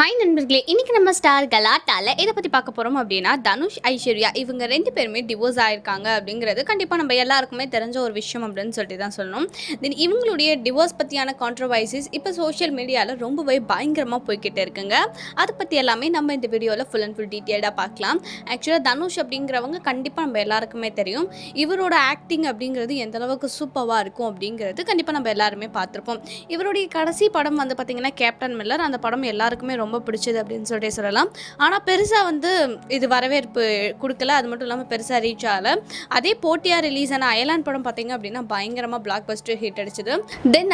Hi நண்பர்களே, இன்னைக்கு நம்ம ஸ்டார் கலாட்டால எதை பற்றி பார்க்க போகிறோம் அப்படின்னா, தனுஷ் ஐஸ்வர்யா இவங்க 2 பேருமே டிவோர்ஸ் ஆயிருக்காங்க அப்படிங்கிறது கண்டிப்பாக நம்ம எல்லாருக்குமே தெரிஞ்ச ஒரு விஷயம் அப்படின்னு சொல்லிட்டு தான் சொல்லணும். தென் இவங்களுடைய டிவோர்ஸ் பற்றியான கான்ட்ரவர்சிஸ் இப்போ சோஷியல் மீடியாவில் ரொம்பவே பயங்கரமாக போய்கிட்டு இருக்குங்க. அதை பற்றி எல்லாமே நம்ம இந்த வீடியோவில் ஃபுல் அண்ட் ஃபுல் டீட்டெயிலாக பார்க்கலாம். ஆக்சுவலாக தனுஷ் அப்படிங்கிறவங்க கண்டிப்பாக நம்ம எல்லாருக்குமே தெரியும். இவரோட ஆக்டிங் அப்படிங்கிறது எந்த அளவுக்கு சூப்பராக இருக்கும் அப்படிங்கிறது கண்டிப்பாக நம்ம எல்லாருமே பார்த்துருப்போம். இவருடைய கடைசி படம் வந்து பார்த்திங்கன்னா கேப்டன் மில்லர். அந்த படம் எல்லாருக்குமே ரொம்ப பிடிச்சது அப்படின்னு சொல்லிட்டு சொல்லலாம். ஆனால் பெருசாக வந்து இது வரவேற்பு கொடுக்கல. அது மட்டும் இல்லாமல் பெருசாக ரீச் ஆகலை. அதே போட்டியாக ரிலீஸ் ஆன அயலான் படம் பார்த்திங்க அப்படின்னா பயங்கரமாக பிளாக் பஸ்டர் ஹிட் அடிச்சது. தென்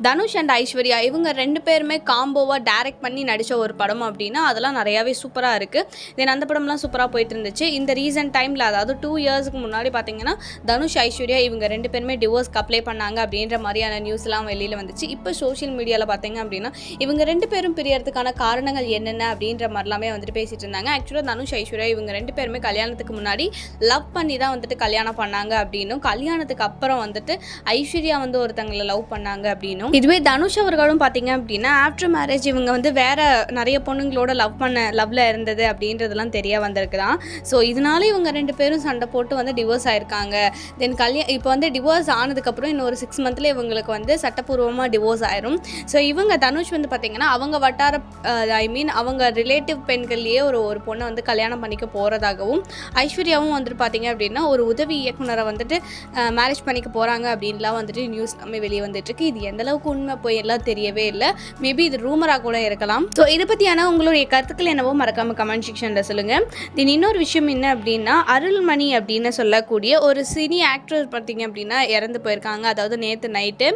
தனுஷ் அண்ட் ஐஸ்வர்யா இவங்க 2 பேருமே காம்போவாக டைரக்ட் பண்ணி நடித்த ஒரு படம் அப்படின்னா அதெல்லாம் நிறையாவே சூப்பராக இருக்குது. தென் அந்த படம்லாம் சூப்பராக போயிட்டு இருந்துச்சு. இந்த ரீசன்ட் டைமில் அதாவது 2 இயர்ஸ்க்கு முன்னாடி பார்த்திங்கன்னா தனுஷ் ஐஸ்வர்யா இவங்க 2 பேருமே டிவோர்ஸ்க்கு அப்ளை பண்ணாங்க அப்படின்ற மாதிரியான நியூஸ்லாம் வெளியில் வந்துச்சு. இப்போ சோஷியல் மீடியாவில் பார்த்திங்க அப்படின்னா இவங்க 2 பேரும் பிரியறதுக்கான காரணங்கள் என்னென்ன அப்படின்ற மாதிரிலாமே வந்துட்டு பேசிட்டு இருந்தாங்க. ஆக்சுவலாக தனுஷ் ஐஸ்வர்யா இவங்க 2 பேருமே கல்யாணத்துக்கு முன்னாடி லவ் பண்ணி தான் வந்துட்டு கல்யாணம் பண்ணாங்க அப்படின்னும், கல்யாணத்துக்கு அப்புறம் வந்துட்டு ஐஸ்வர்யா வந்து ஒருத்தங்களை லவ் பண்ணாங்க அப்படின்னும், இதுவே தனுஷ் அவர்களும் பார்த்தீங்க அப்படின்னா ஆஃப்டர் மேரேஜ் இவங்க வந்து வேற நிறைய பொண்ணுங்களோட லவ்ல இருந்தது அப்படின்றதெல்லாம் தெரிய வந்திருக்குதான். ஸோ இதனால இவங்க 2 பேரும் சண்டை போட்டு வந்து டிவோர்ஸ் ஆயிருக்காங்க. தென் இப்போ வந்து டிவோர்ஸ் ஆனதுக்கப்புறம் இன்னொரு 6 மந்த்ல இவங்களுக்கு வந்து சட்டப்பூர்வமாக டிவோர்ஸ் ஆயிரும். ஸோ இவங்க தனுஷ் வந்து பார்த்தீங்கன்னா அவங்க வட்டார அவங்க ரிலேட்டிவ் பெண்கள்லேயே ஒரு பொண்ணை வந்து கல்யாணம் பண்ணிக்க போகிறதாகவும், ஐஸ்வர்யாவும் வந்துட்டு பார்த்தீங்க அப்படின்னா ஒரு உதவி இயக்குனரை வந்துட்டு மேரேஜ் பண்ணிக்க போகிறாங்க அப்படின்லாம் வந்துட்டு நியூஸ் எல்லாமே வெளியே வந்துட்டுருக்கு. இது எந்தளவுக்கு உண்மை போய் எல்லாம் தெரியவே இல்லை. மேபி இது ரூமராக கூட இருக்கலாம். ஸோ இதை பற்றியான உங்களுடைய கருத்துக்கள் என்னவோ மறக்காமல் கமெண்ட் செக்ஷனில் சொல்லுங்கள். தென் இன்னொரு விஷயம் என்ன அப்படின்னா, அருள்மணி அப்படின்னு சொல்லக்கூடிய ஒரு சினி ஆக்டர் பார்த்தீங்க அப்படின்னா இறந்து போயிருக்காங்க. அதாவது நேற்று நைட்டு.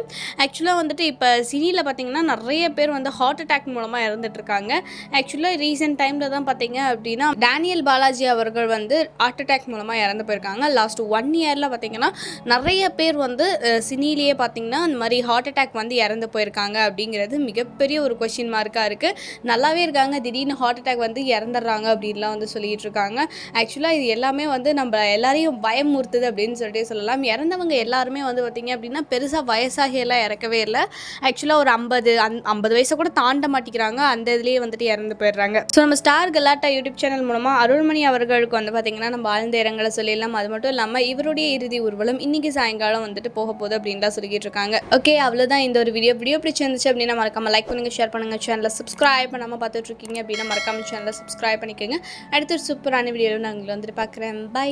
ஆக்சுவலாக வந்துட்டு இப்போ சினியில் பார்த்தீங்கன்னா நிறைய பேர் வந்து ஹார்ட் அட்டாக் மூலமாக இறந்துட்டுருக்காங்க. ஆக்சுவலாக ரீசெண்ட் டைமில் தான் பார்த்தீங்க அப்படின்னா டேனியல் பாலாஜி அவர்கள் வந்து ஹார்ட் அட்டாக் மூலமாக இறந்து போயிருக்காங்க. லாஸ்ட் 1 இயரில் பார்த்தீங்கன்னா நிறைய பேர் வந்து சினிலேயே பார்த்தீங்கன்னா இந்த மாதிரி ஹார்ட் அட்டாக் வந்து இறந்து போயிருக்காங்க அப்படிங்கிறது மிகப்பெரிய ஒரு கொஸ்டின் மார்க்காக இருக்குது. நல்லாவே இருக்காங்க, திடீர்னு ஹார்ட் அட்டாக் வந்து இறந்துடுறாங்க அப்படின்லாம் வந்து சொல்லிட்டு இருக்காங்க. ஆக்சுவலாக இது எல்லாமே வந்து நம்ம எல்லாரையும் பயமுறுத்துது அப்படின்னு சொல்லிட்டு சொல்லலாம். இறந்தவங்க எல்லாருமே வந்து பார்த்தீங்க அப்படின்னா பெருசாக வயசாகியெல்லாம் இறக்கவே இல்லை. ஆக்சுவலாக ஒரு 50 வயசை கூட தாண்ட மாட்டேங்கிறாங்க. அந்த இதுலேயே வந்துட்டு இறந்து போயிடுறாங்க. ஸோ நம்ம ஸ்டார் கலாட்டா யூடியூப் சேனல் மூலமாக அருள்மணி அவர்களுக்கு வந்து பார்த்தீங்கன்னா நம்ம ஆழ்ந்த இரங்கலை சொல்லிடலாம். அது மட்டும் இல்லாமல் இவருடைய இறுதி ஊர்வலம் இன்னைக்கு சாயங்காலம் வந்துட்டு போக போகுது அப்படின்லாம் சொல்லிட்டு இருக்காங்க. ஓகே, அவ்வளோதான் இந்த ஒரு வீடியோ பிடிச்சிருந்துச்சு அப்படின்னா மறக்காம லைக் பண்ணுங்க, ஷேர் பண்ணுங்க. சேனலை சப்ஸ்கிரைப் பண்ணாமல் பார்த்துட்டு இருக்கீங்க அப்படின்னா மறக்காம சேனலை சப்ஸ்கிரைப் பண்ணிக்கோங்க. அடுத்த ஒரு சூப்பரான வீடியோவில் நான் உங்களை வந்துட்டு பார்க்குறேன். பை.